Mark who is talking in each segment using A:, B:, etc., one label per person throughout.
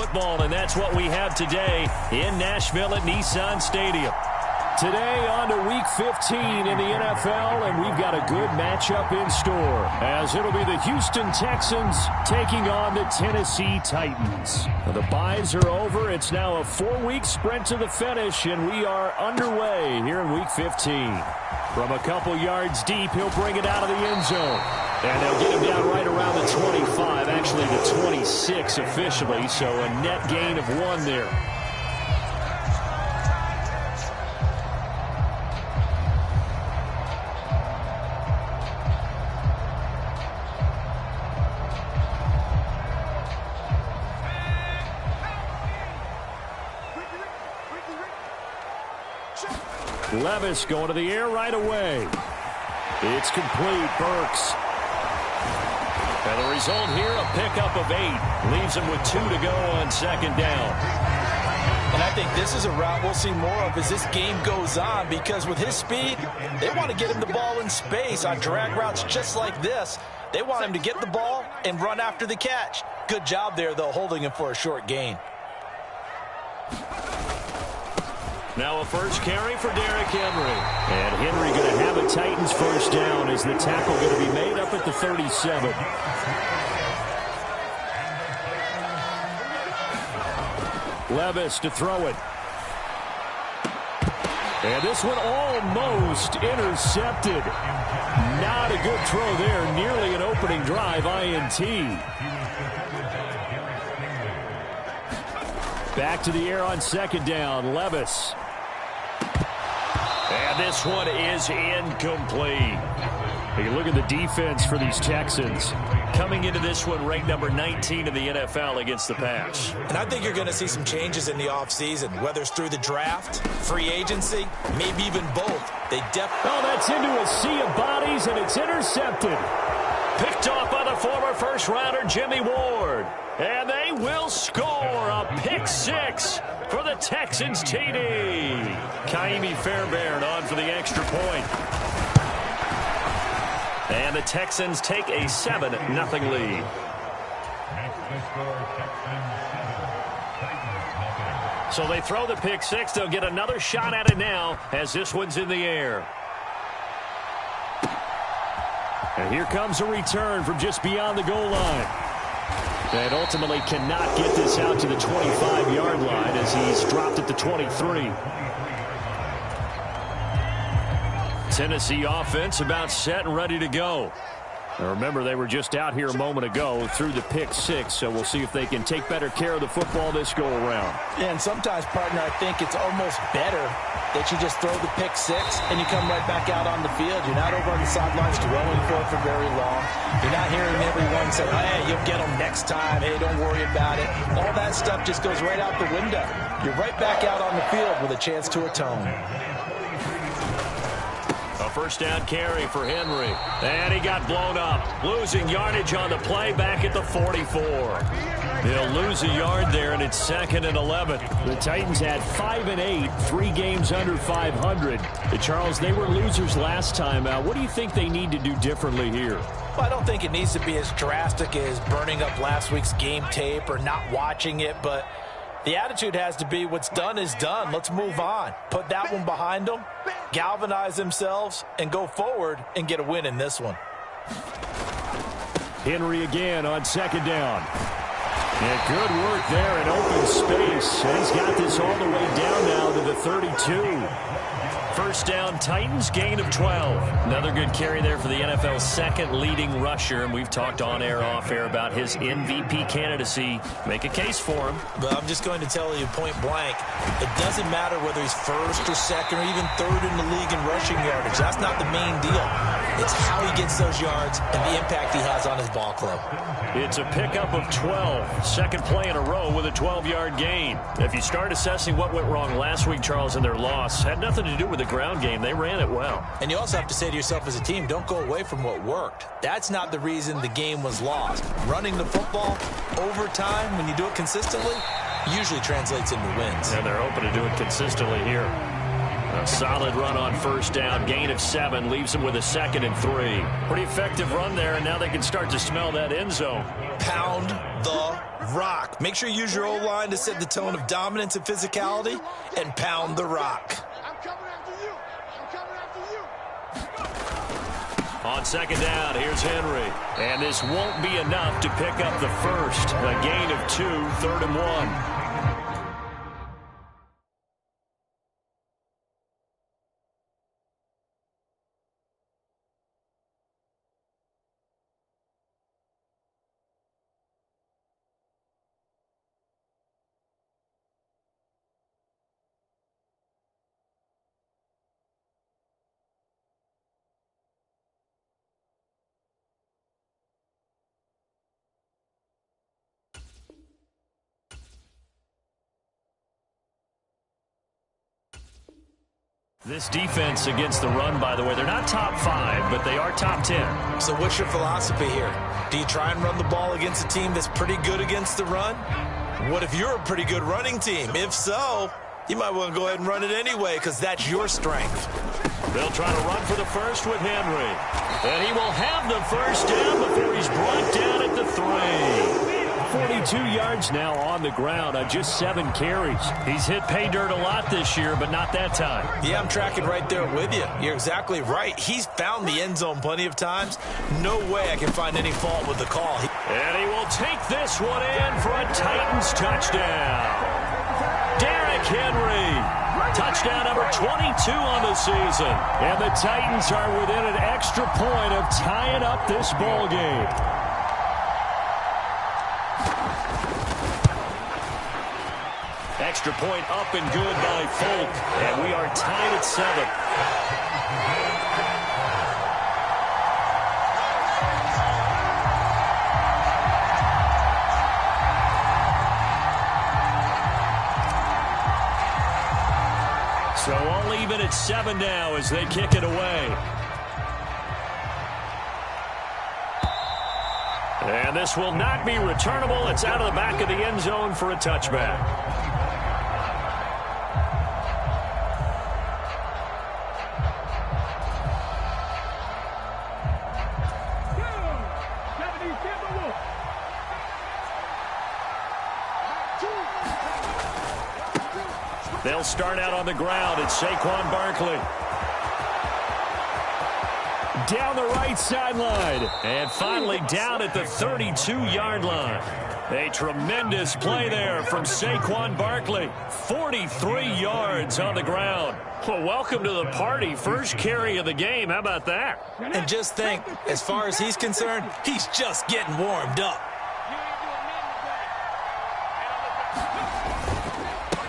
A: football, and that's what we have today in Nashville at Nissan Stadium. Today on to Week 15 in the NFL, and we've got a good matchup in store, as it'll be the Houston Texans taking on the Tennessee Titans. The byes are over. It's now a 4-week sprint to the finish, and we are underway here in Week 15. From a couple yards deep, he'll bring it out of the end zone. And they'll get him down right around the 25, actually the 26 officially, so a net gain of 1 there. Levis going to the air right away. It's complete. Burks. And the result here, a pickup of 8. Leaves him with 2 to go on second down.
B: And I think this is a route we'll see more of as this game goes on, because with his speed, they want to get him the ball in space on drag routes just like this. They want him to get the ball and run after the catch. Good job there, though, holding him for a short gain.
A: Now a first carry for Derrick Henry. And Henry going to have a Titans first down as the tackle going to be made up at the 37. Levis to throw it. And this one almost intercepted. Not a good throw there. Nearly an opening drive, INT. Back to the air on second down. Levis. And this one is incomplete. You look at the defense for these Texans. Coming into this one, ranked number 19 in the NFL against the pass.
B: And I think you're going to see some changes in the offseason, whether it's through the draft, free agency, maybe even both.
A: Oh, that's into a sea of bodies, and it's intercepted. Picked off by the former first-rounder Jimmy Ward. And they will score a pick 6 for the Texans TD. Kaimi Fairbairn on for the extra point. And the Texans take a 7-0 lead. So they throw the pick 6. They'll get another shot at it now as this one's in the air. And here comes a return from just beyond the goal line. And ultimately cannot get this out to the 25-yard line as he's dropped at the 23. Tennessee offense about set and ready to go. Now remember, they were just out here a moment ago through the pick 6, so we'll see if they can take better care of the football this go-around.
B: Yeah, and sometimes, partner, I think it's almost better that you just throw the pick 6 and you come right back out on the field. You're not over on the sidelines dwelling for it for very long. You're not hearing everyone say, hey, you'll get them next time. Hey, don't worry about it. All that stuff just goes right out the window. You're right back out on the field with a chance to atone.
A: A first down carry for Henry. And he got blown up. Losing yardage on the play back at the 44. He'll lose a yard there, and it's 2nd and 11. The Titans had 5 and 8, 3 games under 500. Charles, they were losers last time out. What do you think they need to do differently here?
B: Well, I don't think it needs to be as drastic as burning up last week's game tape or not watching it, but the attitude has to be what's done is done. Let's move on. Put that one behind them, galvanize themselves, and go forward and get a win in this one.
A: Henry again on second down. And good work there in open space. And he's got this all the way down now to the 32. First down, Titans, gain of 12. Another good carry there for the NFL's second leading rusher. And we've talked on air, off air about his MVP candidacy. Make a case for him.
B: But I'm just going to tell you point blank, it doesn't matter whether he's first or second or even third in the league in rushing yardage. That's not the main deal. It's how he gets those yards and the impact he has on his ball club.
A: It's a pickup of 12. Second play in a row with a 12-yard gain. If you start assessing what went wrong last week, Charles, in their loss, had nothing to do with the ground game. They ran it well.
B: And you also have to say to yourself as a team, don't go away from what worked. That's not the reason the game was lost. Running the football over time, when you do it consistently, usually translates into wins.
A: And they're hoping to do it consistently here. A solid run on first down. Gain of 7 leaves them with a 2nd and 3. Pretty effective run there, and now they can start to smell that end zone.
B: Pound the rock. Make sure you use your O-line to set the tone of dominance and physicality, and pound the rock.
C: I'm coming after you. I'm coming after you.
A: On 2nd down, here's Henry. And this won't be enough to pick up the first. A gain of 2, 3rd and 1. This defense against the run, by the way, they're not top 5, but they are top 10.
B: So what's your philosophy here? Do you try and run the ball against a team that's pretty good against the run? What if you're a pretty good running team? If so, you might want to go ahead and run it anyway because that's your strength.
A: They'll try to run for the first with Henry. And he will have the first down before he's brought down at the 3. 42 yards now on the ground on just 7 carries. He's hit pay dirt a lot this year, but not that time.
B: Yeah, I'm tracking right there with you. You're exactly right. He's found the end zone plenty of times. No way I can find any fault with the call.
A: And he will take this one in for a Titans touchdown. Derrick Henry. Touchdown number 22 on the season. And the Titans are within an extra point of tying up this ball game. Extra point up and good by Folk. And we are tied at 7. So all even at 7 now as they kick it away. And this will not be returnable. It's out of the back of the end zone for a touchback. They'll start out on the ground. It's Saquon Barkley. Down the right sideline. And finally down at the 32-yard line. A tremendous play there from Saquon Barkley. 43 yards on the ground. Well, welcome to the party. First carry of the game. How about that?
B: And just think, as far as he's concerned, he's just getting warmed up.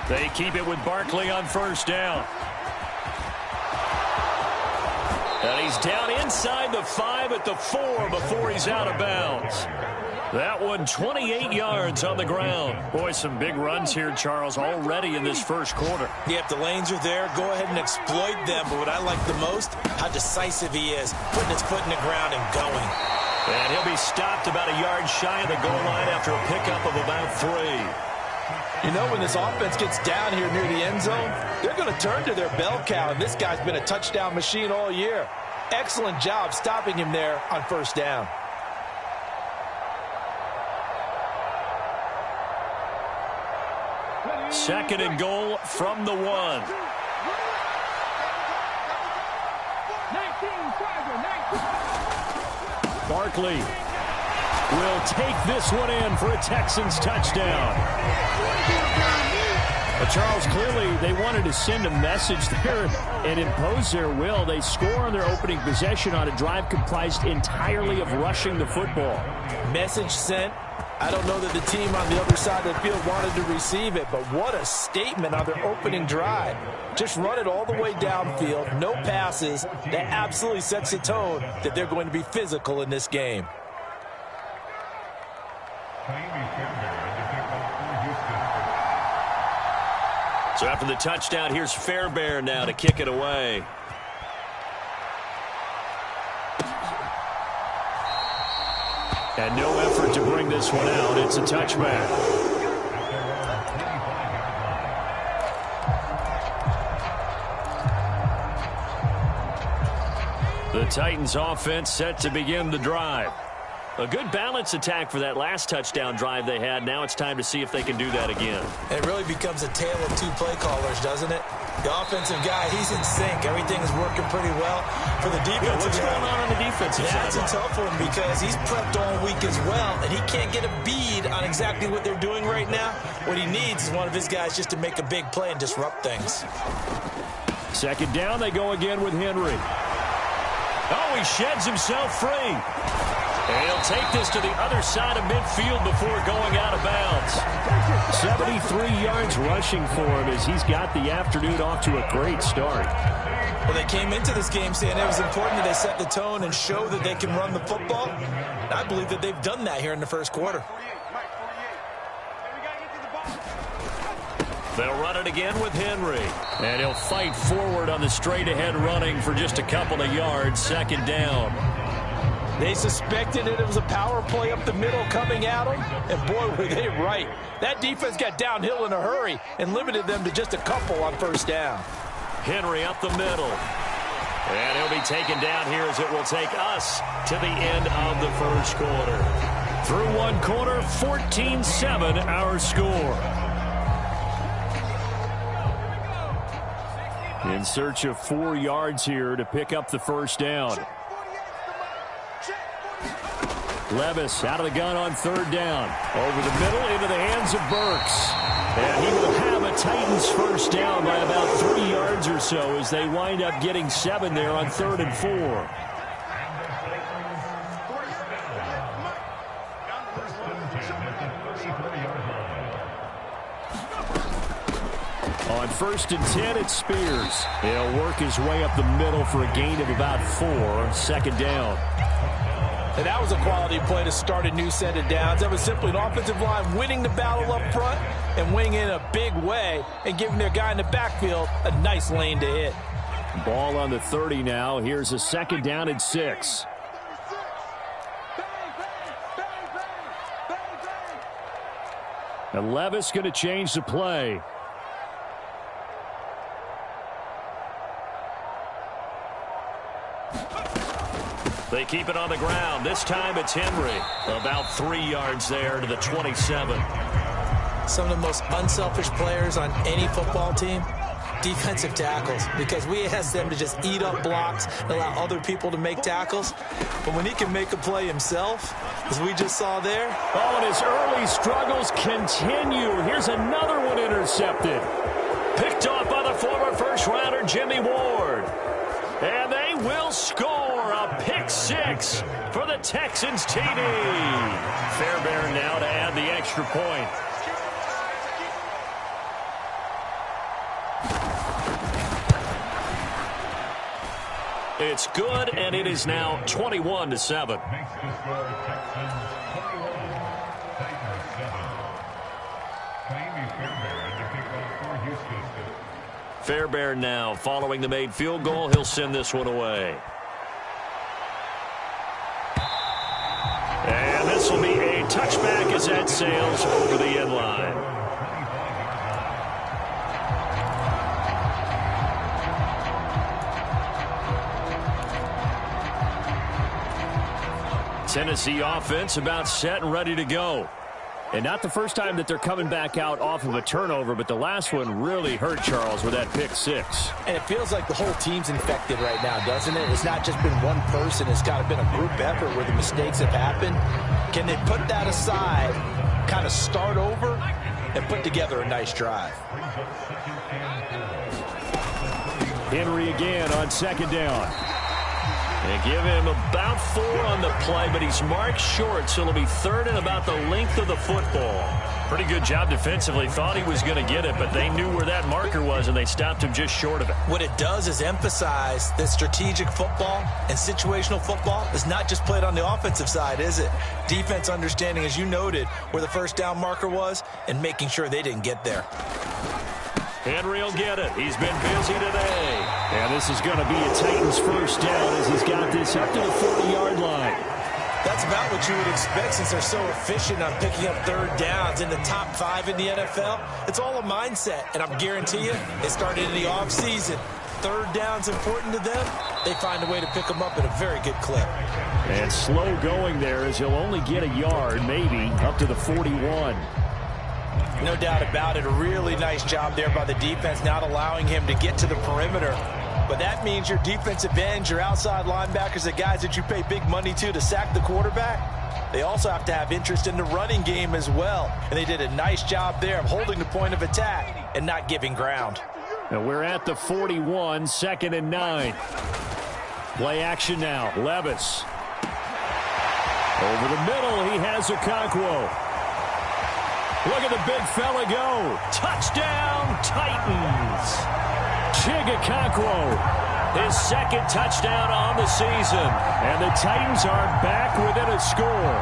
A: They keep it with Barkley on first down. And he's down inside the 5 at the 4 before he's out of bounds. That one 28 yards on the ground. Boy, some big runs here, Charles, already in this first quarter.
B: Yeah, if the lanes are there, go ahead and exploit them. But what I like the most, how decisive he is, putting his foot in the ground and going.
A: And he'll be stopped about a yard shy of the goal line after a pickup of about 3.
B: You know, when this offense gets down here near the end zone, they're going to turn to their bell cow, and this guy's been a touchdown machine all year. Excellent job stopping him there on first down.
A: Second and goal from the 1. Barkley will take this one in for a Texans touchdown. Charles, clearly they wanted to send a message there and impose their will. They score on their opening possession on a drive comprised entirely of rushing the football.
B: Message sent. I don't know that the team on the other side of the field wanted to receive it, but what a statement on their opening drive. Just run it all the way downfield, no passes. That absolutely sets the tone that they're going to be physical in this game.
A: So after the touchdown, here's Fairbairn now to kick it away. And no effort to bring this one out. It's a touchback. Titans offense set to begin the drive. A good balance attack for that last touchdown drive they had. Now it's time to see if they can do that again.
B: It really becomes a tale of two play callers, doesn't it? The offensive guy, he's in sync. Everything is working pretty well. For the defensive
A: guy, what's going on the defensive side?
B: That's a tough one because he's prepped all week as well, and he can't get a bead on exactly what they're doing right now. What he needs is one of his guys just to make a big play and disrupt things.
A: Second down, they go again with Henry. Oh, he sheds himself free. And he'll take this to the other side of midfield before going out of bounds. 73 yards rushing for him as he's got the afternoon off to a great start.
B: Well, they came into this game saying it was important that they set the tone and show that they can run the football. And I believe that they've done that here in the first quarter.
A: They'll run it again with Henry. And he'll fight forward on the straight-ahead running for just a couple of yards. Second down.
B: They suspected it was a power play up the middle coming at them, and boy, were they right. That defense got downhill in a hurry and limited them to just a couple on first down.
A: Henry up the middle. And he'll be taken down here as it will take us to the end of the first quarter. Through one quarter, 14-7 our score. In search of 4 yards here to pick up the first down. Levis out of the gun on third down. Over the middle into the hands of Burks. And he will have a Titans first down by about 3 yards or so as they wind up getting 7 there on 3rd and 4. On 1st and 10, it's Spears. He'll work his way up the middle for a gain of about 4. Second down.
B: And that was a quality play to start a new set of downs. That was simply an offensive line winning the battle up front and winning in a big way and giving their guy in the backfield a nice lane to hit.
A: Ball on the 30 now. Here's a second down and 6. And Levis going to change the play. They keep it on the ground. This time it's Henry. About 3 yards there to the 27.
B: Some of the most unselfish players on any football team, defensive tackles, because we ask them to just eat up blocks and allow other people to make tackles. But when he can make a play himself, as we just saw there.
A: Oh, and his early struggles continue. Here's another one intercepted. Picked off by the former first-rounder Jimmy Ward. And they will score a pick 6 for the Texans TD. Fairbairn now to add the extra point. It's good, and it is now 21-7. Fairbairn now following the made field goal. He'll send this one away. And this will be a touchback as that sails over the end line. Tennessee offense about set and ready to go. And not the first time that they're coming back out off of a turnover, but the last one really hurt Charles with that pick 6.
B: And it feels like the whole team's infected right now, doesn't it? It's not just been one person. It's kind of been a group effort where the mistakes have happened. Can they put that aside, kind of start over, and put together a nice drive?
A: Henry again on second down. And give him about 4 on the play, but he's marked short, so it'll be 3rd and about the length of the football. Pretty good job defensively. Thought he was going to get it, but they knew where that marker was, and they stopped him just short of it.
B: What it does is emphasize that strategic football and situational football is not just played on the offensive side, is it? Defense understanding, as you noted, where the first down marker was and making sure they didn't get there.
A: Henry will get it. He's been busy today. And this is going to be a Titans first down as he's got this up to the 40-yard line.
B: That's about what you would expect since they're so efficient on picking up third downs in the top 5 in the NFL. It's all a mindset, and I'm guarantee you it started in the offseason. third down's important to them, they find a way to pick them up at a very good clip.
A: And slow going there as he'll only get a yard, maybe, up to the 41.
B: No doubt about it. A really nice job there by the defense, not allowing him to get to the perimeter. But that means your defensive ends, your outside linebackers, the guys that you pay big money to sack the quarterback, they also have to have interest in the running game as well. And they did a nice job there of holding the point of attack and not giving ground.
A: And we're at the 41, 2nd and 9. Play action now. Levis. Over the middle, he has Okonkwo. Look at the big fella go. Touchdown, Titans. Chig Okonkwo, his second touchdown on the season. And the Titans are back within a score.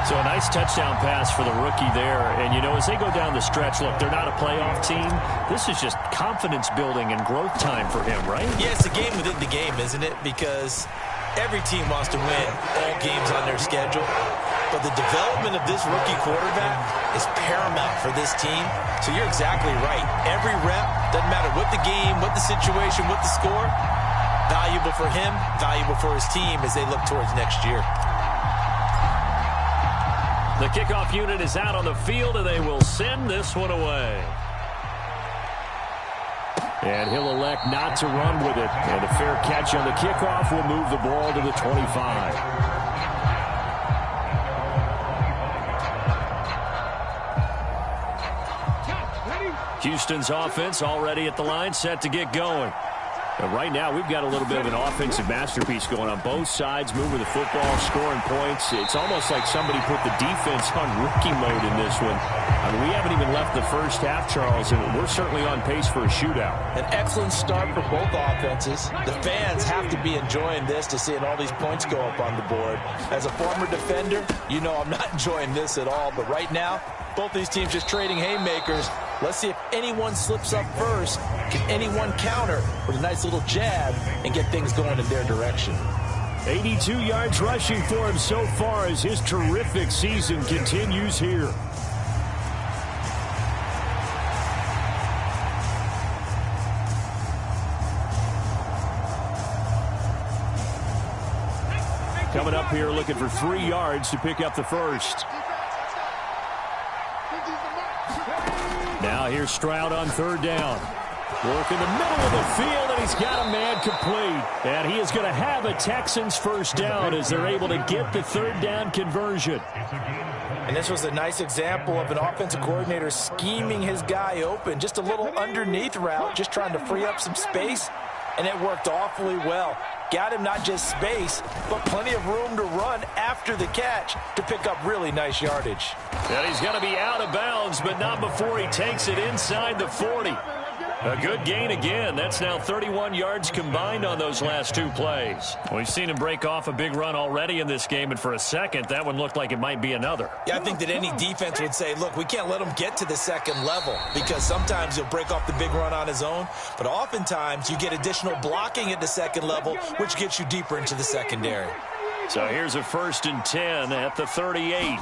A: So a nice touchdown pass for the rookie there. And, you know, as they go down the stretch, look, they're not a playoff team. This is just confidence building and growth time for him, right?
B: Yeah, it's a game within the game, isn't it? Because every team wants to win all games on their schedule. But the development of this rookie quarterback is paramount for this team. So you're exactly right. Every rep, doesn't matter what the game, what the situation, what the score, valuable for him, valuable for his team as they look towards next year.
A: The kickoff unit is out on the field, and they will send this one away. And he'll elect not to run with it. And a fair catch on the kickoff will move the ball to the 25. Houston's offense already at the line, set to get going. And right now, we've got a little bit of an offensive masterpiece going on both sides, moving the football, scoring points. It's almost like somebody put the defense on rookie mode in this one. I mean, we haven't even left the first half, Charles, and we're certainly on pace for a shootout.
B: An excellent start for both offenses. The fans have to be enjoying this to seeing all these points go up on the board. As a former defender, you know I'm not enjoying this at all. But right now, both these teams just trading haymakers. Let's see if anyone slips up first. Can anyone counter with a nice little jab and get things going in their direction?
A: 82 yards rushing for him so far as his terrific season continues here. Coming up here looking for 3 yards to pick up the first. Now here's Stroud on third down. Work in the middle of the field, and he's got a man complete. And he is going to have a Texans first down as they're able to get the third down conversion.
B: And this was a nice example of an offensive coordinator scheming his guy open. Just a little underneath route, just trying to free up some space. And it worked awfully well. Got him not just space, but plenty of room to run after the catch to pick up really nice yardage.
A: And he's going to be out of bounds, but not before he takes it inside the 40. A good gain again. That's now 31 yards combined on those last 2 plays. We've seen him break off a big run already in this game, and for a second, that one looked like it might be another.
B: Yeah, I think that any defense would say, look, we can't let him get to the second level because sometimes he'll break off the big run on his own, but oftentimes you get additional blocking at the second level, which gets you deeper into the secondary.
A: So here's a 1st and 10 at the 38.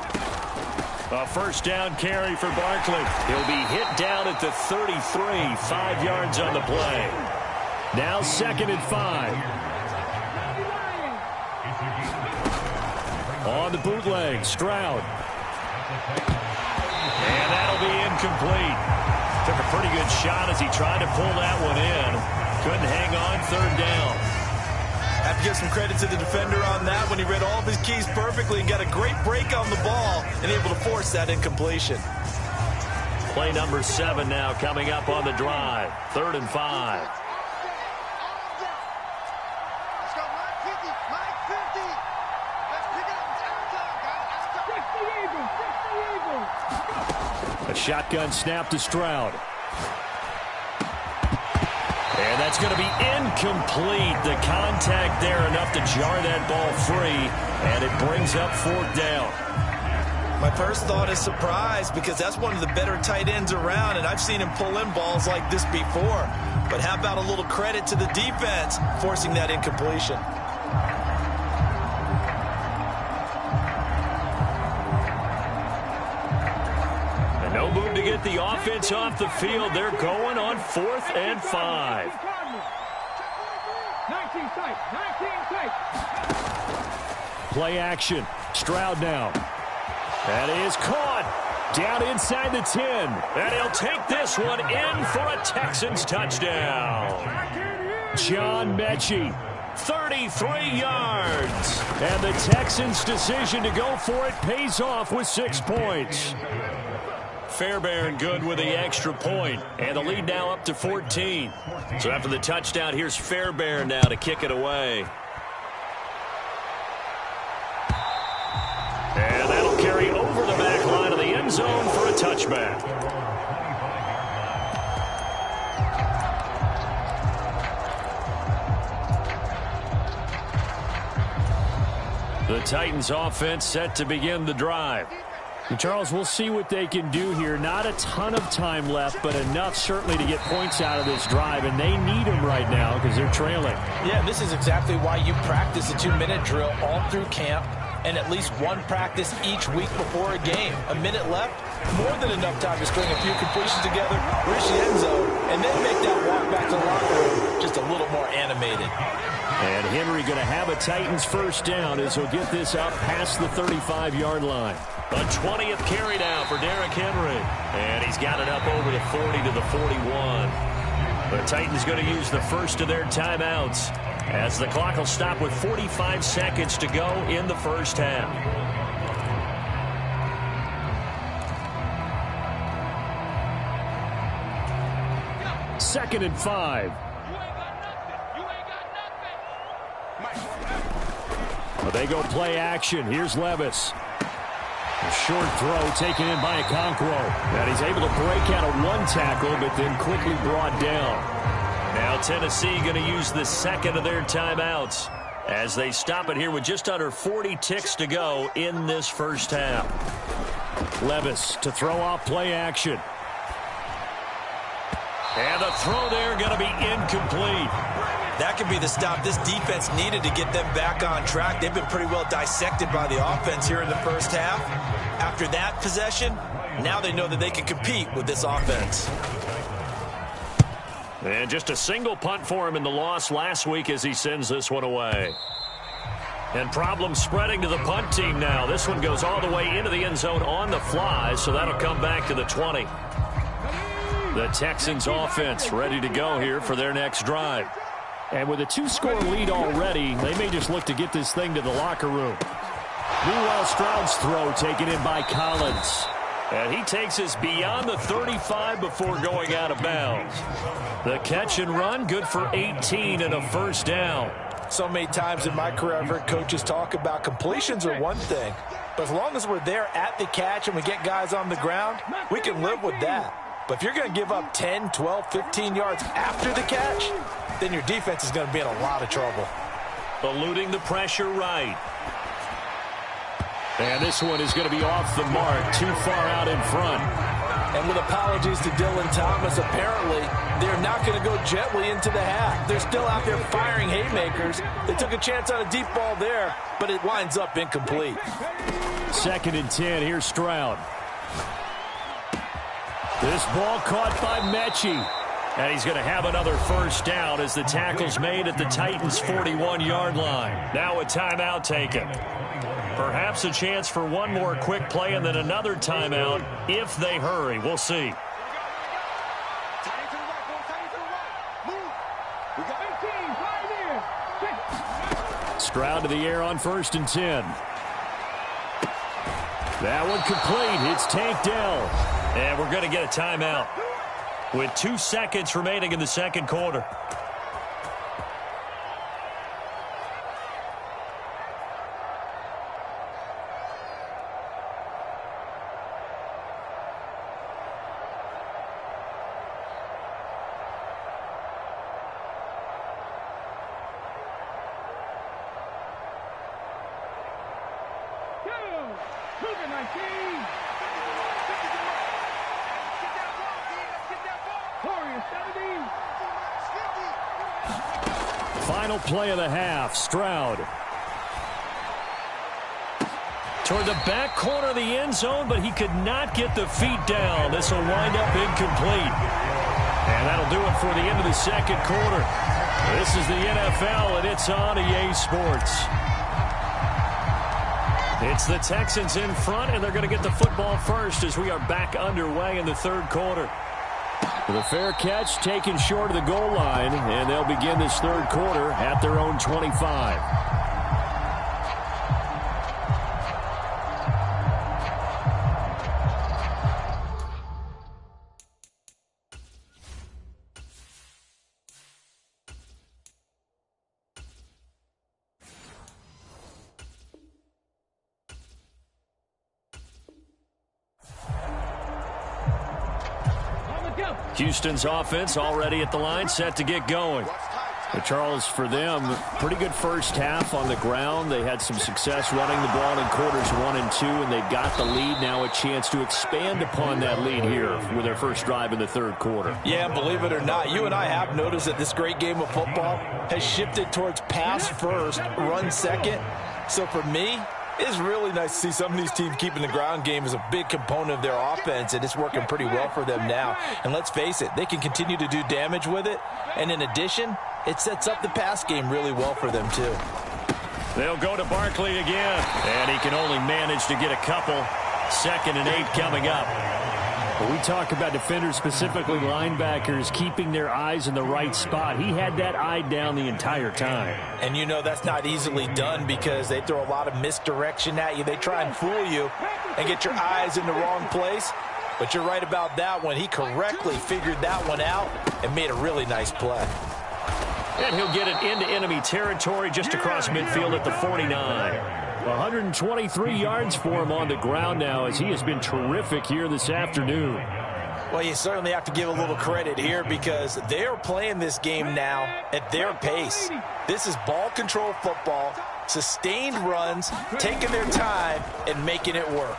A: A first down carry for Barkley. He'll be hit down at the 33, 5 yards on the play. Now 2nd and 5. On the bootleg, Stroud. And that'll be incomplete. Took a pretty good shot as he tried to pull that one in. Couldn't hang on, third down.
B: Have to give some credit to the defender on that when he read all of his keys perfectly and got a great break on the ball and able to force that incompletion.
A: Play number 7 now coming up on the drive. 3rd and 5.
C: Let's go, Mike 50, Mike 50. Let's pick it up. It's our time, guys.
A: A shotgun snap to Stroud. And that's going to be incomplete. The contact there enough to jar that ball free, and it brings up 4th down.
B: My first thought is surprise because that's one of the better tight ends around, and I've seen him pull in balls like this before. But how about a little credit to the defense forcing that incompletion?
A: And No move to get the offense off the field. They're going on 4th and 5.
C: 19 tight.
A: Play action. Stroud now. That is caught. Down inside the 10. And he'll take this one in for a Texans touchdown. John Mechie, 33 yards. And the Texans' decision to go for it pays off with 6 points. Fairbairn good with the extra point. And the lead now up to 14. So after the touchdown, here's Fairbairn now to kick it away. And that'll carry over the back line of the end zone for a touchback. The Titans offense set to begin the drive. And Charles, we'll see what they can do here. Not a ton of time left, but enough certainly to get points out of this drive, and they need them right now because they're trailing.
B: Yeah, this is exactly why you practice a 2-minute drill all through camp and at least one practice each week before a game. A minute left, more than enough time to string a few completions together, reach the end zone, and then make that walk back to the locker room just a little more animated.
A: And Henry going to have a Titans first down as he'll get this up past the 35-yard line. A 20th carry now for Derrick Henry. And he's got it up over the 40 to the 41. The Titans going to use the first of their timeouts as the clock will stop with 45 seconds to go in the first half. Second and 5. Well, they go play action. Here's Levis. A short throw taken in by Okonkwo. And he's able to break out of one tackle, but then quickly brought down. Now Tennessee going to use the second of their timeouts as they stop it here with just under 40 ticks to go in this first half. Levis to throw off play action. And the throw there going to be incomplete.
B: That could be the stop this defense needed to get them back on track. They've been pretty well dissected by the offense here in the first half. After that possession, now they know that they can compete with this offense.
A: And just a single punt for him in the loss last week as he sends this one away. And problems spreading to the punt team now. This one goes all the way into the end zone on the fly, so that'll come back to the 20. The Texans offense ready to go here for their next drive. And with a 2-score lead already, they may just look to get this thing to the locker room. Meanwhile, Stroud's throw taken in by Collins. And he takes us beyond the 35 before going out of bounds. The catch and run, good for 18 and a first down.
B: So many times in my career, I've heard coaches talk about completions are one thing. But as long as we're there at the catch and we get guys on the ground, we can live with that. But if you're going to give up 10, 12, 15 yards after the catch, then your defense is going to be in a lot of trouble.
A: Eluding the pressure right. And this one is going to be off the mark, too far out in front.
B: And with apologies to Dylan Thomas, apparently they're not going to go gently into the half. They're still out there firing haymakers. They took a chance on a deep ball there, but it winds up incomplete.
A: Second and 10, here's Stroud. This ball caught by Mechie. And he's going to have another first down as the tackle's made at the Titans' 41-yard line. Now a timeout taken. Perhaps a chance for one more quick play and then another timeout if they hurry. We'll see. Stroud to the air on 1st and 10. That one complete. It's Tank Dell. And we're going to get a timeout with 2 seconds remaining in the second quarter. Final play of the half, Stroud. toward the back corner of the end zone, but he could not get the feet down. This will wind up incomplete. And that'll do it for the end of the second quarter. This is the NFL, and it's on EA Sports. It's the Texans in front, and they're going to get the football first as we are back underway in the third quarter. With a fair catch taken short of the goal line, and they'll begin this third quarter at their own 25. Houston's offense already at the line, set to get going. But Charles, for them, pretty good first half on the ground. They had some success running the ball in quarters 1 and 2, and they've got the lead. Now a chance to expand upon that lead here with their first drive in the third quarter.
B: Yeah, believe it or not, you and I have noticed that this great game of football has shifted towards pass first, run second. So for me, it's really nice to see some of these teams keeping the ground game as a big component of their offense, and it's working pretty well for them now. And let's face it, they can continue to do damage with it. And in addition, it sets up the pass game really well for them, too.
A: They'll go to Barkley again, and he can only manage to get a couple. 2nd and 8 coming up. When we talk about defenders, specifically linebackers, keeping their eyes in the right spot, he had that eye down the entire time.
B: And you know that's not easily done because they throw a lot of misdirection at you. They try and fool you and get your eyes in the wrong place. But you're right about that one. He correctly figured that one out and made a really nice play.
A: And he'll get it into enemy territory just across midfield at the 49. 123 yards for him on the ground now as he has been terrific here this afternoon.
B: Well, you certainly have to give a little credit here because they are playing this game now at their pace. This is ball control football, sustained runs, taking their time and making it work.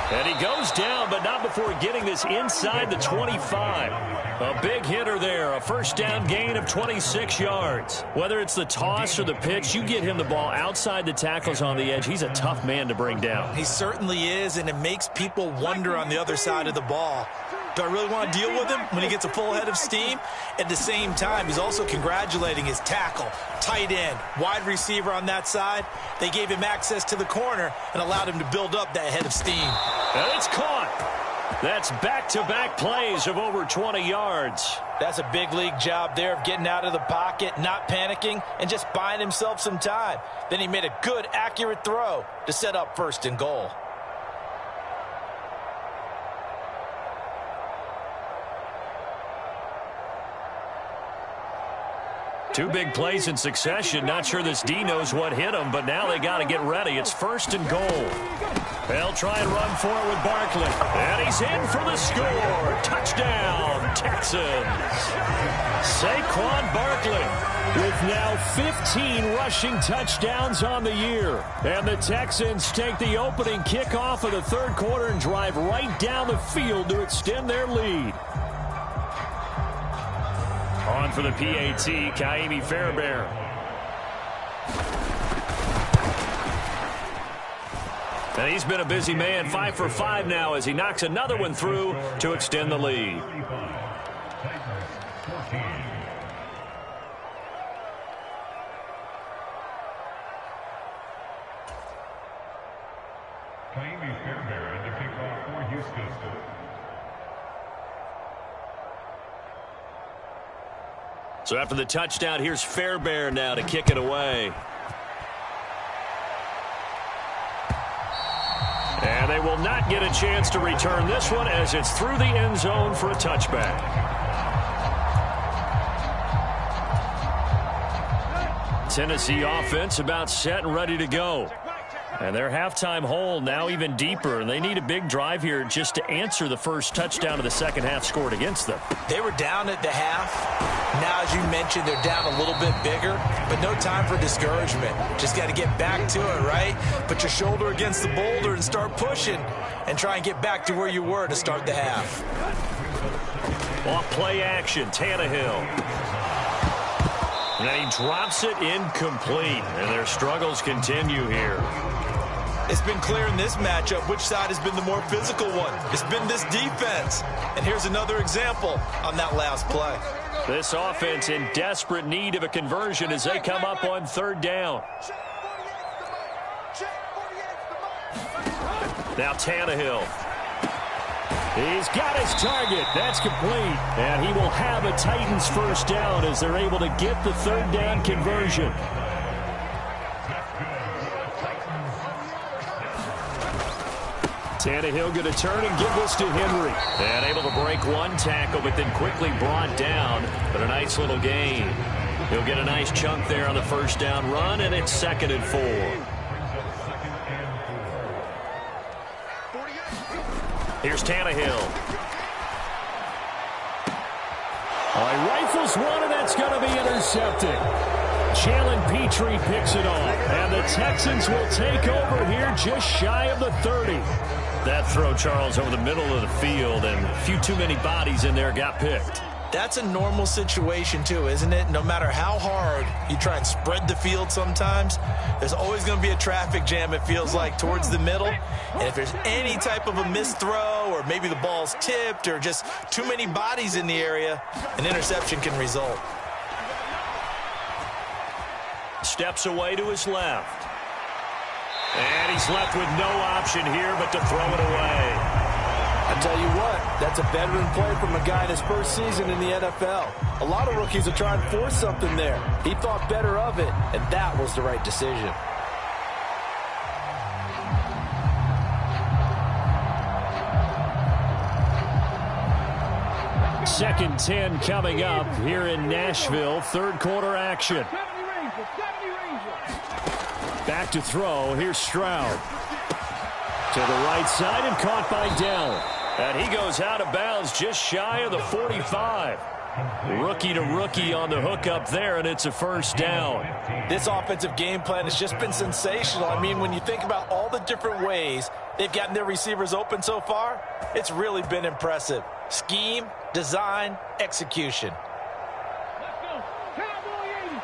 A: And he goes down, but not before getting this inside the 25. A big hitter there, a first down gain of 26 yards. Whether it's the toss or the pitch, you get him the ball outside the tackles on the edge. He's a tough man to bring down.
B: He certainly is, and it makes people wonder on the other side of the ball. Do I really want to deal with him when he gets a full head of steam? At the same time, he's also congratulating his tackle, tight end, wide receiver on that side. They gave him access to the corner and allowed him to build up that head of steam.
A: And it's caught. That's back-to-back plays of over 20 yards.
B: That's a big league job there of getting out of the pocket, not panicking, and just buying himself some time. Then he made a good, accurate throw to set up 1st and goal.
A: Two big plays in succession. Not sure this D knows what hit him, but now they got to get ready. It's 1st and goal. They'll try and run for it with Barkley. And he's in for the score. Touchdown, Texans. Saquon Barkley with now 15 rushing touchdowns on the year. And the Texans take the opening kickoff of the third quarter and drive right down the field to extend their lead. On for the PAT, Ka'imi Fairbairn. And he's been a busy man, 5 for 5 now as he knocks another one through to extend the lead.
D: Ka'imi Fairbairn to kick off for Houston.
A: So after the touchdown, here's Fairbairn now to kick it away. And they will not get a chance to return this one as it's through the end zone for a touchback. Tennessee offense about set and ready to go. And their halftime hole now even deeper, and they need a big drive here just to answer the first touchdown of the second half scored against them.
B: They were down at the half. Now, as you mentioned, they're down a little bit bigger, but no time for discouragement. Just got to get back to it, right? Put your shoulder against the boulder and start pushing and try and get back to where you were to start the half.
A: Off play action, Tannehill. And then he drops it incomplete. And their struggles continue here.
B: It's been clear in this matchup which side has been the more physical one. It's been this defense. And here's another example on that last play.
A: This offense in desperate need of a conversion as they come up on third down. Now Tannehill. He's got his target. That's complete. And he will have a Titans first down as they're able to get the third down conversion. Tannehill going to turn and give this to Henry. And able to break one tackle, but then quickly brought down. But a nice little gain. He'll get a nice chunk there on the first down run, and it's 2nd and 4. Here's Tannehill. He rifles one, and that's going to be intercepted. Jalen Petrie picks it off, and the Texans will take over here just shy of the 30. That throw, Charles, over the middle of the field, and a few too many bodies in there got picked.
B: That's a normal situation, too, isn't it? No matter how hard you try and spread the field sometimes, there's always going to be a traffic jam, it feels like, towards the middle. And if there's any type of a missed throw or maybe the ball's tipped or just too many bodies in the area, an interception can result.
A: Steps away to his left. And he's left with no option here but to throw it away.
B: I tell you what, that's a veteran play from a guy in his first season in the NFL. A lot of rookies will try and force something there. He thought better of it, and that was the right decision.
A: Second 10 coming up here in Nashville. Third quarter action. Back to throw. Here's Stroud. To the right side and caught by Dell. And he goes out of bounds just shy of the 45. Rookie to rookie on the hook up there, and it's a first down.
B: This offensive game plan has just been sensational. I mean, when you think about all the different ways they've gotten their receivers open so far, it's really been impressive. Scheme, design, execution.
C: Let's go. Cowboy 80.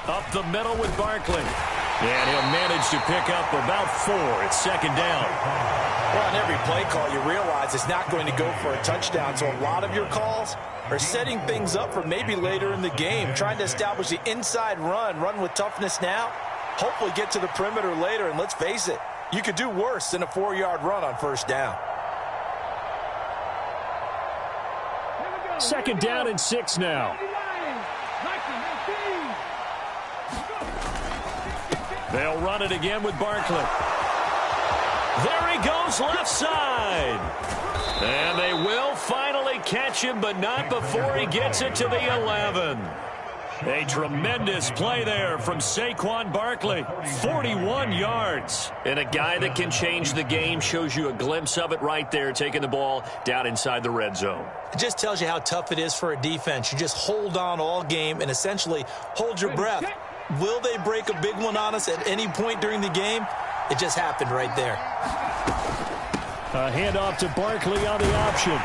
A: Up the middle with Barkley. And he'll manage to pick up about 4. It's 2nd down.
B: Well, on every play call, you realize it's not going to go for a touchdown. So a lot of your calls are setting things up for maybe later in the game, trying to establish the inside run with toughness now, hopefully get to the perimeter later. And let's face it, you could do worse than a 4-yard run on first down.
A: 2nd down and 6 now. They'll run it again with Barkley. There he goes left side. And they will finally catch him, but not before he gets it to the 11. A tremendous play there from Saquon Barkley. 41 yards. And a guy that can change the game, shows you a glimpse of it right there, taking the ball down inside the red zone.
B: It just tells you how tough it is for a defense. You just hold on all game and essentially hold your breath. Will they break a big one on us at any point during the game? It just happened right there.
A: A handoff to Barkley on the option.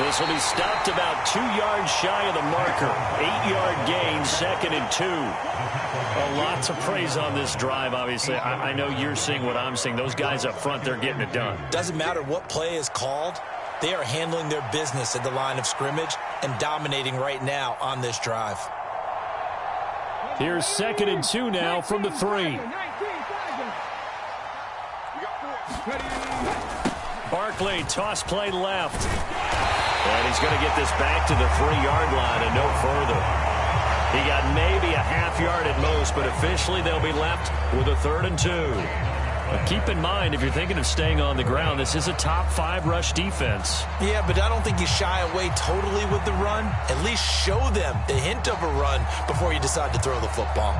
A: This will be stopped about 2 yards shy of the marker. 8-yard gain, 2nd and 2. A lot to praise on this drive, obviously. I know you're seeing what I'm seeing. Those guys up front, they're getting it done.
B: Doesn't matter what play is called. They are handling their business at the line of scrimmage and dominating right now on this drive.
A: Here's 2nd and 2 now from the 3. Barkley, toss play left. And he's going to get this back to the 3-yard line and no further. He got maybe a half yard at most, but officially they'll be left with a 3rd and 2. But keep in mind, if you're thinking of staying on the ground, this is a top 5 rush defense.
B: Yeah, but I don't think you shy away totally with the run. At least show them the hint of a run before you decide to throw the football.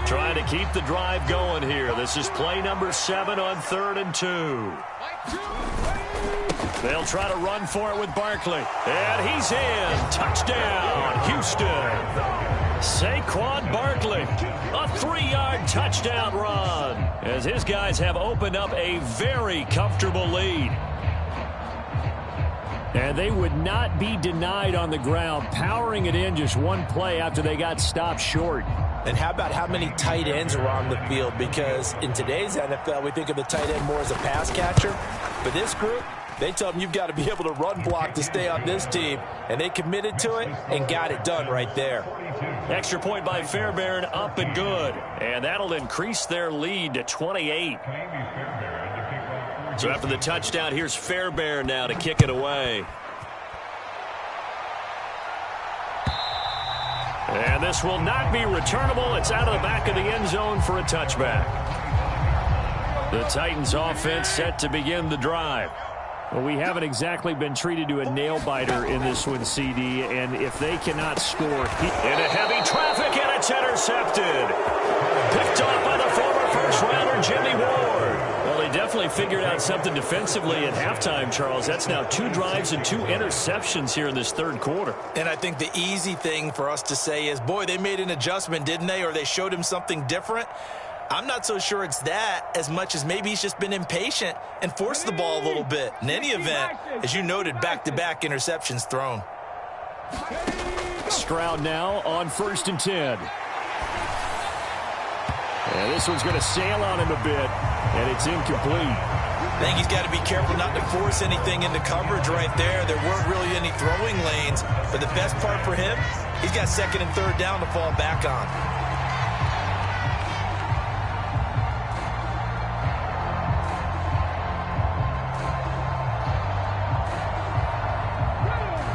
A: Trying to keep the drive going here. This is play number 7 on 3rd and 2. They'll try to run for it with Barkley. And he's in. Touchdown, Houston. Saquon Barkley, a 3-yard touchdown run, as his guys have opened up a very comfortable lead. And they would not be denied on the ground, powering it in just one play after they got stopped short.
B: And how about how many tight ends are on the field? Because in today's NFL, we think of the tight end more as a pass catcher. For this group, they tell them you've got to be able to run block to stay on this team. And they committed to it and got it done right there.
A: Extra point by Fairbairn, up and good. And that'll increase their lead to 28. So after the touchdown, here's Fairbairn now to kick it away. And this will not be returnable. It's out of the back of the end zone for a touchback. The Titans offense set to begin the drive. Well, we haven't exactly been treated to a nail-biter in this one, CD, and if they cannot score... Into heavy traffic, and it's intercepted. Picked off by the former first-rounder, Jimmy Ward. Well, they definitely figured out something defensively at halftime, Charles. That's now 2 drives and 2 interceptions here in this third quarter.
B: And I think the easy thing for us to say is, boy, they made an adjustment, didn't they? Or they showed him something different. I'm not so sure it's that as much as maybe he's just been impatient and forced the ball a little bit. In any event, as you noted, back-to-back interceptions thrown.
A: Stroud now on 1st and 10. And this one's going to sail on him a bit, and it's incomplete.
B: I think he's got to be careful not to force anything into coverage right there. There weren't really any throwing lanes, but the best part for him, he's got 2nd and 3rd down to fall back on.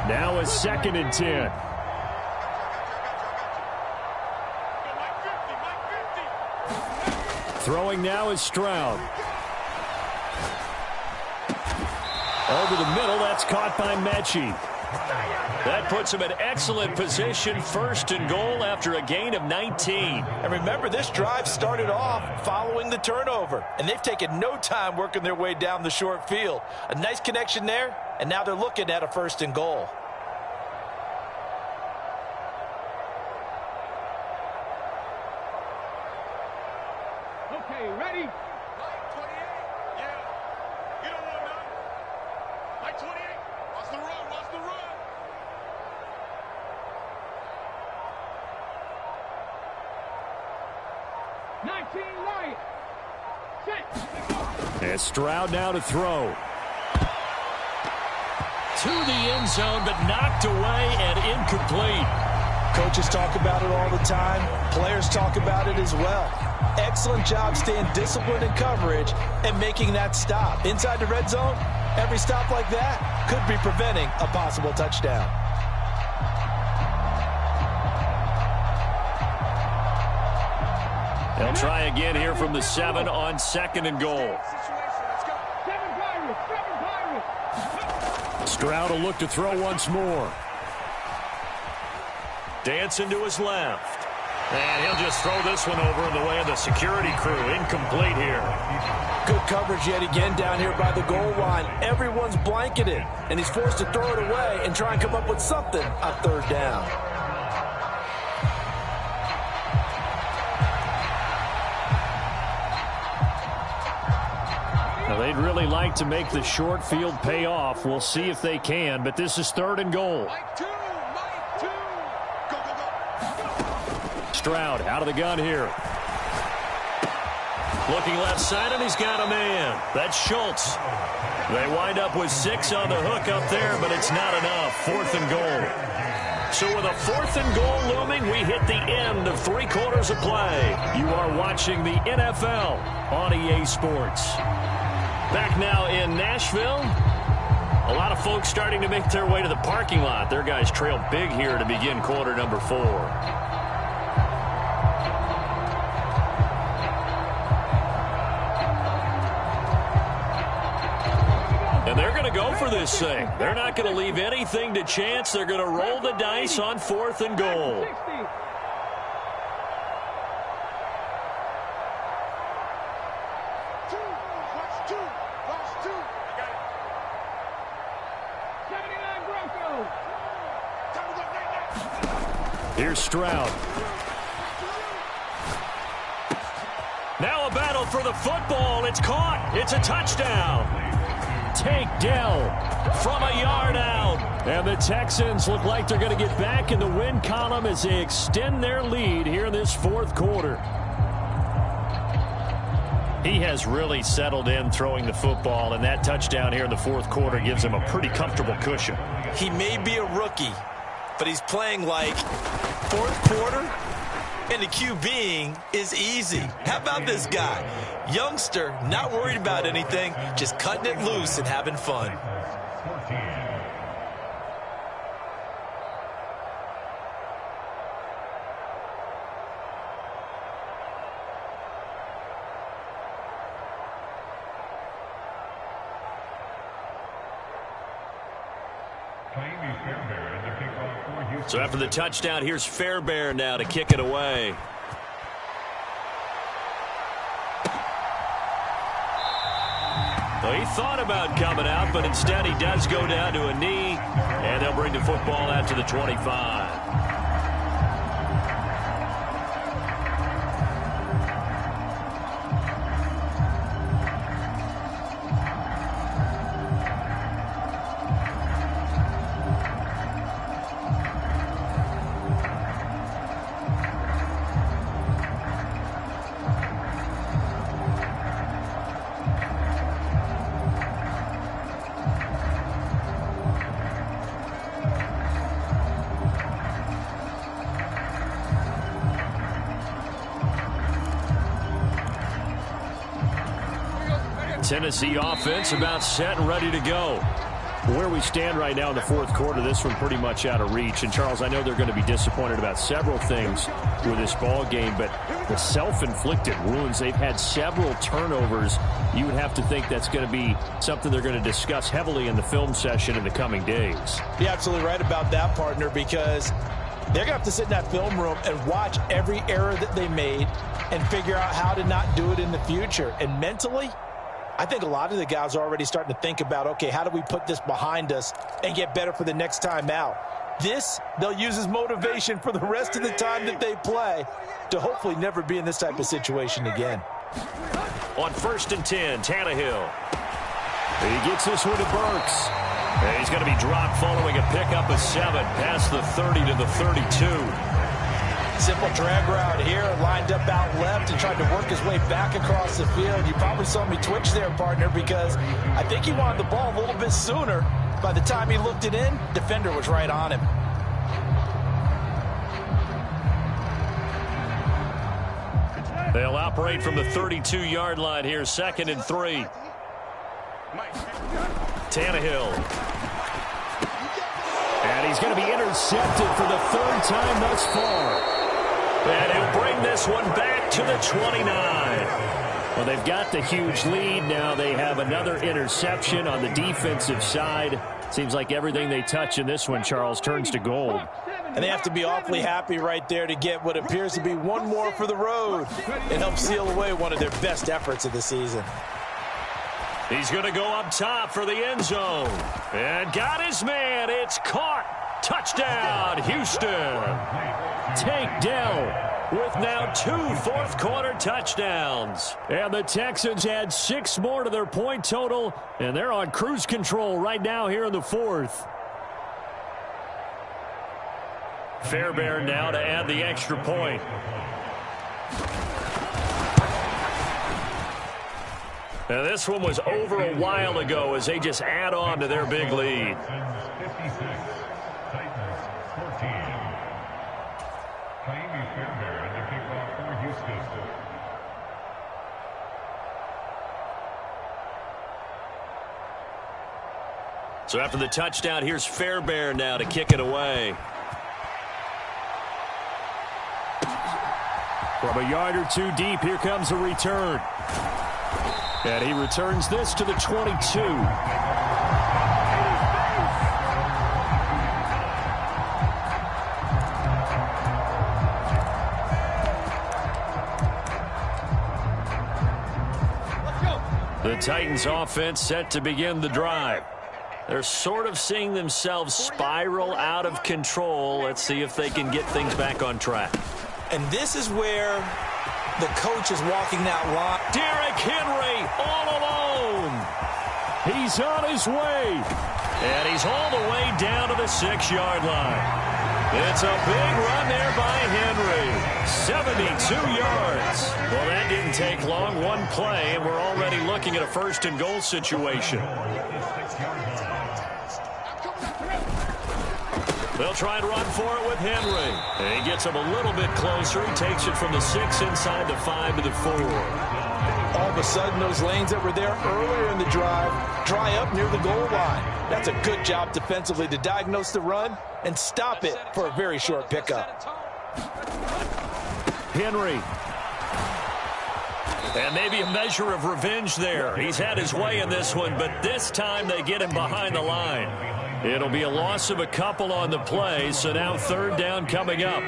A: Now a 2nd and 10. Throwing now is Stroud. Over the middle, that's caught by Mechie. That puts him in excellent position, 1st and goal after a gain of 19.
B: And remember, this drive started off following the turnover, and they've taken no time working their way down the short field. A nice connection there, and now they're looking at a 1st and goal.
C: Okay, ready? Mike 28. Yeah. You don't want none. Mike 28. Watch the run. Watch the run. Right. Set.
A: And Stroud now to throw. To the end zone, but knocked away and incomplete.
B: Coaches talk about it all the time. Players talk about it as well. Excellent job staying disciplined in coverage and making that stop. Inside the red zone, every stop like that could be preventing a possible touchdown.
A: They'll try again here from the 7 on 2nd and goal. Stroud will look to throw once more. Dancing to his left. And he'll just throw this one over in the way of the security crew. Incomplete here.
B: Good coverage yet again down here by the goal line. Everyone's blanketed, and he's forced to throw it away and try and come up with something on 3rd down.
A: Now, they'd really like to make the short field pay off. We'll see if they can, but this is 3rd and goal. Stroud out of the gun here. Looking left side, and he's got a man. That's Schultz. They wind up with 6 on the hook up there, but it's not enough. 4th and goal. So with a 4th and goal looming, we hit the end of 3 quarters of play. You are watching the NFL on EA Sports. Back now in Nashville. A lot of folks starting to make their way to the parking lot. Their guys trail big here to begin quarter number 4. And they're going to go for this thing. They're not going to leave anything to chance. They're going to roll the dice on 4th and goal. Here's Stroud. Now a battle for the football. It's caught. It's a touchdown. Tank Dell from a yard out. And the Texans look like they're going to get back in the win column as they extend their lead here in this fourth quarter. He has really settled in throwing the football, and that touchdown here in the fourth quarter gives him a pretty comfortable cushion.
B: He may be a rookie, but he's playing like fourth quarter, and the QBing is easy. How about this guy? Youngster, not worried about anything, just cutting it loose and having fun.
A: So after the touchdown, here's Fairbairn now to kick it away. Well, he thought about coming out, but instead he does go down to a knee, and they'll bring the football out to the 25. Tennessee offense about set and ready to go. Where we stand right now in the fourth quarter, this one pretty much out of reach. And, Charles, I know they're going to be disappointed about several things with this ball game, but the self-inflicted wounds, they've had several turnovers. You would have to think that's going to be something they're going to discuss heavily in the film session in the coming days.
B: You're absolutely right about that, partner, because they're going to have to sit in that film room and watch every error that they made and figure out how to not do it in the future. And mentally, I think a lot of the guys are already starting to think about, okay, how do we put this behind us and get better for the next time out? This, they'll use as motivation for the rest of the time that they play to hopefully never be in this type of situation again.
A: On 1st and 10, Tannehill. He gets this one to Burks. And he's going to be dropped following a pickup of 7 past the 30 to the 32.
B: Simple drag route here, lined up out left and tried to work his way back across the field. You probably saw me twitch there, partner, because I think he wanted the ball a little bit sooner. By the time he looked it in, defender was right on him.
A: They'll operate from the 32-yard line here, 2nd and 3. Tannehill. And he's going to be intercepted for the 3rd time thus far. And he'll bring this one back to the 29. Well, they've got the huge lead. Now they have another interception on the defensive side. Seems like everything they touch in this one, Charles, turns to gold.
B: And they have to be awfully happy right there to get what appears to be one more for the road. It helps seal away one of their best efforts of the season.
A: He's going to go up top for the end zone. And got his man. It's caught. Touchdown, Houston. Tank Dell with now 2 fourth-quarter touchdowns. And the Texans add 6 more to their point total, and they're on cruise control right now here in the 4th. Fairbairn now to add the extra point. Now this one was over a while ago as they just add on to their big lead. So after the touchdown, here's Fairbairn now to kick it away. From a yard or 2 deep, here comes a return. And he returns this to the 22. The Titans offense set to begin the drive. They're sort of seeing themselves spiral out of control. Let's see if they can get things back on track.
B: And this is where the coach is walking that line.
A: Derrick Henry all alone. He's on his way. And he's all the way down to the 6-yard line. It's a big run there by Henry. 72 yards. Well, that didn't take long. One play, and we're already looking at a 1st and goal situation. They'll try and run for it with Henry. And he gets him a little bit closer. He takes it from the 6 inside the 5 to the 4.
B: All of a sudden, those lanes that were there earlier in the drive dry up near the goal line. That's a good job defensively to diagnose the run and stop it for a very short pickup.
A: Henry. And maybe a measure of revenge there. He's had his way in this one, but this time they get him behind the line. It'll be a loss of a couple on the play, so now 3rd down coming up.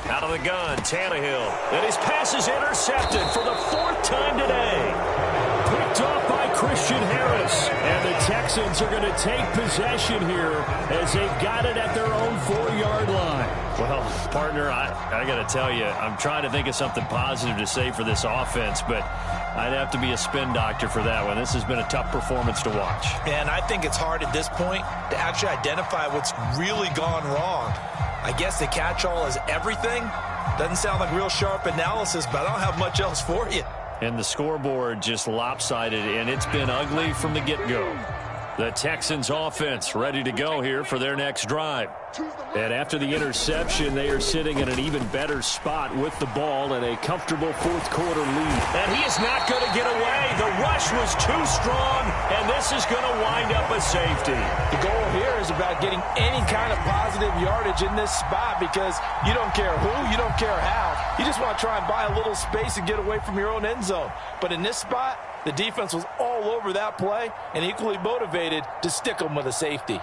A: Out of the gun, Tannehill. And his pass is intercepted for the 4th time today. Picked off by Christian Harris. And the Texans are going to take possession here as they've got it at their own 4-yard line. Well, partner, I got to tell you, I'm trying to think of something positive to say for this offense, but I'd have to be a spin doctor for that one. This has been a tough performance to watch.
B: And I think it's hard at this point to actually identify what's really gone wrong. I guess the catch-all is everything. Doesn't sound like real sharp analysis, but I don't have much else for you.
A: And the scoreboard just lopsided, and it's been ugly from the get-go. The Texans offense ready to go here for their next drive. And after the interception, they are sitting in an even better spot with the ball and a comfortable 4th quarter lead. And he is not going to get away. The rush was too strong, and this is going to wind up a safety.
B: The goal here is about getting any kind of positive yardage in this spot because you don't care who, you don't care how. You just want to try and buy a little space and get away from your own end zone. But in this spot, the defense was all over that play and equally motivated to stick them with a safety.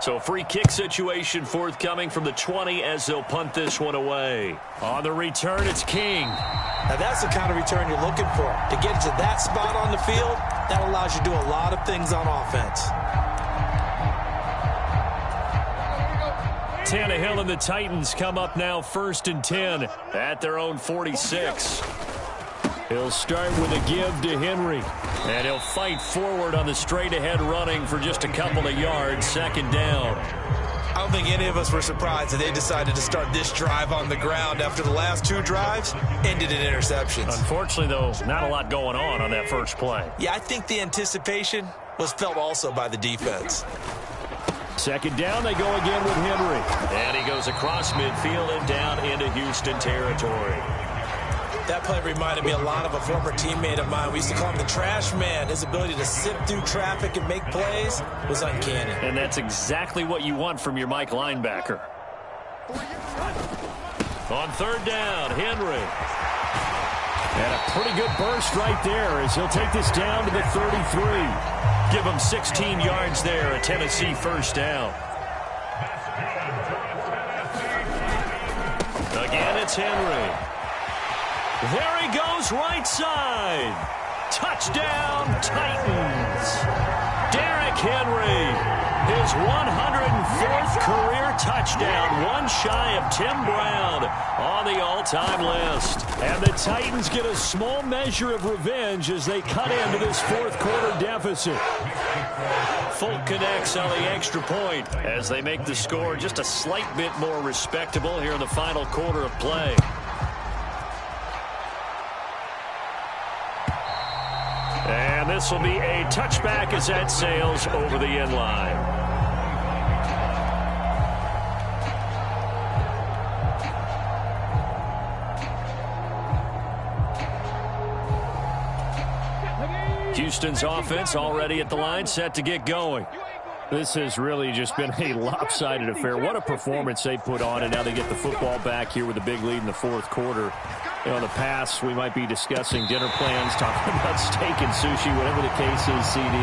A: So free kick situation forthcoming from the 20 as they'll punt this one away. On the return, it's King.
B: Now that's the kind of return you're looking for. To get to that spot on the field, that allows you to do a lot of things on offense.
A: Tannehill and the Titans come up now 1st and 10 at their own 46. He'll start with a give to Henry. And he'll fight forward on the straight-ahead running for just a couple of yards, 2nd down.
B: I don't think any of us were surprised that they decided to start this drive on the ground after the last 2 drives ended in interceptions.
A: Unfortunately, though, not a lot going on that first play.
B: Yeah, I think the anticipation was felt also by the defense.
A: 2nd down, they go again with Henry. And he goes across midfield and down into Houston territory.
B: That play reminded me a lot of a former teammate of mine. We used to call him the trash man. His ability to sift through traffic and make plays was uncanny.
A: And that's exactly what you want from your Mike linebacker. On 3rd down, Henry. And a pretty good burst right there as he'll take this down to the 33. Give him 16 yards there, a Tennessee 1st down. Again, it's Henry. There he goes, right side. Touchdown, Titans. Derrick Henry, his 104th career touchdown, one shy of Tim Brown on the all-time list. And the Titans get a small measure of revenge as they cut into this 4th quarter deficit. Folk connects on the extra point as they make the score just a slight bit more respectable here in the final quarter of play. And this will be a touchback as that sails over the end line. Houston's offense already at the line, set to get going. This has really just been a lopsided affair. What a performance they put on, and now they get the football back here with a big lead in the 4th quarter. You know, in the past, we might be discussing dinner plans, talking about steak and sushi, whatever the case is, CD.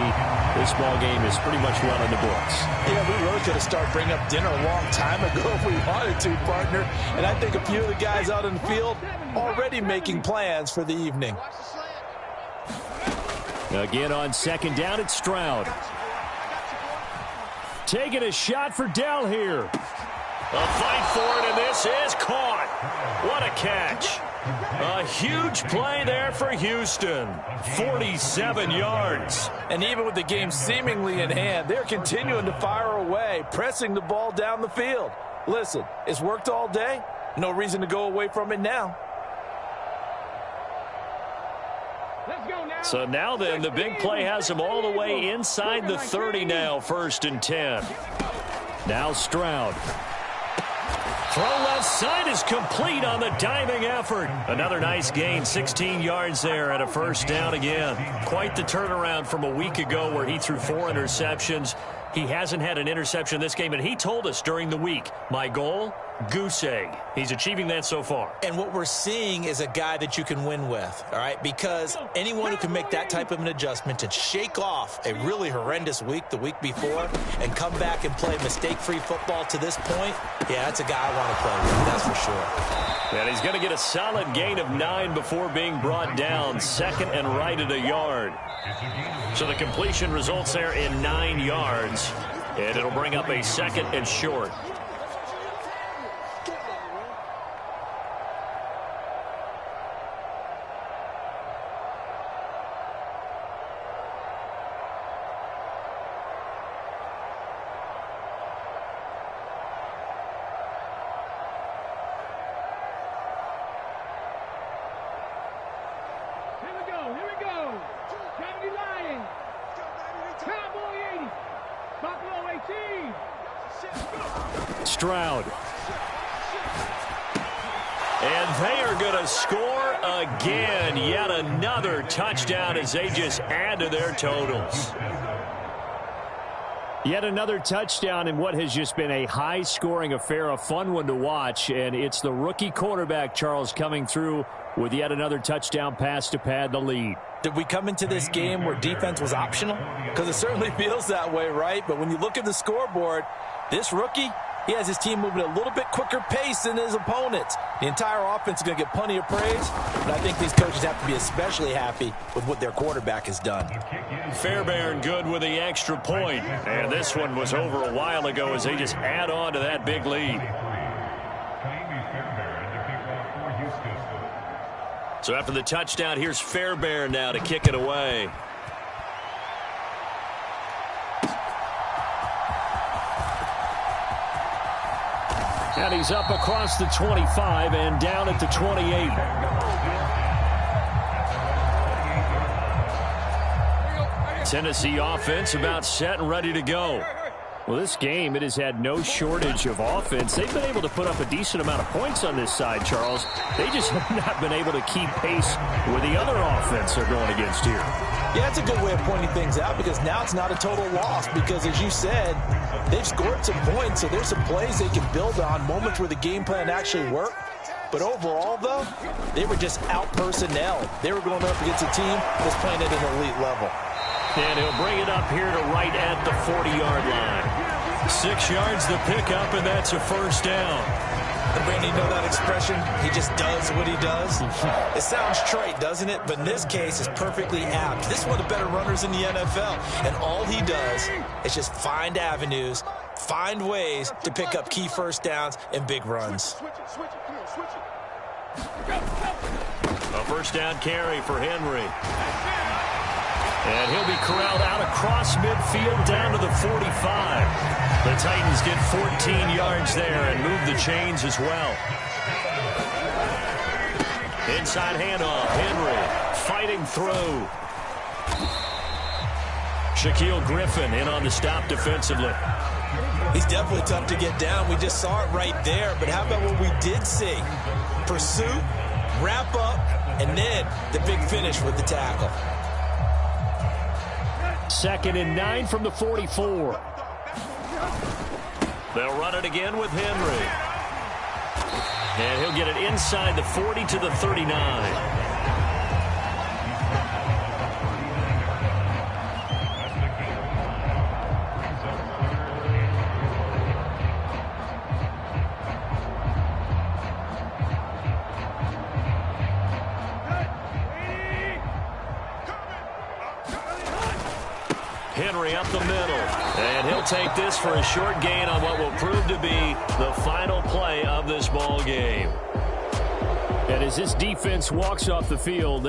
A: This ball game is pretty much well in the books.
B: Yeah, we really could have started bringing up dinner a long time ago if we wanted to, partner. And I think a few of the guys out in the field already making plans for the evening.
A: Again on 2nd down, it's Stroud. Taking a shot for Dell here. A fight for it, and this is caught. What a catch. A huge play there for Houston. 47 yards.
B: And even with the game seemingly in hand, they're continuing to fire away, pressing the ball down the field. Listen, it's worked all day. No reason to go away from it now.
A: So now then, the big play has him all the way inside the 30 now, 1st and 10. Now Stroud. Throw left side is complete on the diving effort. Another nice gain, 16 yards there and a 1st down again. Quite the turnaround from a week ago where he threw 4 interceptions. He hasn't had an interception this game, and he told us during the week, my goal, goose egg. He's achieving that so far.
B: And what we're seeing is a guy that you can win with, all right? Because anyone who can make that type of an adjustment and shake off a really horrendous week the week before and come back and play mistake-free football to this point, yeah, that's a guy I want to play with, that's for sure.
A: And he's going to get a solid gain of 9 before being brought down, 2nd and right at a yard. So the completion results there in 9 yards, and it'll bring up a 2nd and short. Stroud. And they are going to score again. Yet another touchdown as they just add to their totals. Yet another touchdown in what has just been a high-scoring affair, a fun one to watch. And it's the rookie quarterback, Charles, coming through with yet another touchdown pass to pad the lead.
B: Did we come into this game where defense was optional? Because it certainly feels that way, right? But when you look at the scoreboard, this rookie, he has his team moving at a little bit quicker pace than his opponents. The entire offense is going to get plenty of praise, but I think these coaches have to be especially happy with what their quarterback has done.
A: Fairbairn good with the extra point. And this one was over a while ago as they just add on to that big lead. So after the touchdown, here's Fairbairn now to kick it away. And he's up across the 25 and down at the 28. Tennessee offense about set and ready to go. Well, this game, it has had no shortage of offense. They've been able to put up a decent amount of points on this side, Charles. They just have not been able to keep pace with the other offense they're going against here.
B: Yeah, that's a good way of pointing things out because now it's not a total loss because, as you said, they've scored some points, so there's some plays they can build on, moments where the game plan actually worked. But overall, though, they were just out-personnel. They were going up against a team that's playing at an elite level.
A: And he'll bring it up here to right at the 40-yard line. 6 yards the pickup, and that's a 1st down.
B: And Brandon, you know that expression? He just does what he does. It sounds trite, doesn't it? But in this case, it's perfectly apt. This is one of the better runners in the NFL. And all he does is just find avenues, find ways to pick up key 1st downs and big runs.
A: A 1st down carry for Henry. And he'll be corralled out across midfield down to the 45. The Titans get 14 yards there and move the chains as well. Inside handoff, Henry fighting through. Shaquille Griffin in on the stop defensively.
B: He's definitely tough to get down. We just saw it right there. But how about what we did see? Pursuit, wrap up, and then the big finish with the tackle.
A: 2nd and 9 from the 44. They'll run it again with Henry. And he'll get it inside the 40 to the 39. Henry up the middle. And he'll take this for a short gain on what will prove to be the final play of this ball game. And as this defense walks off the field, they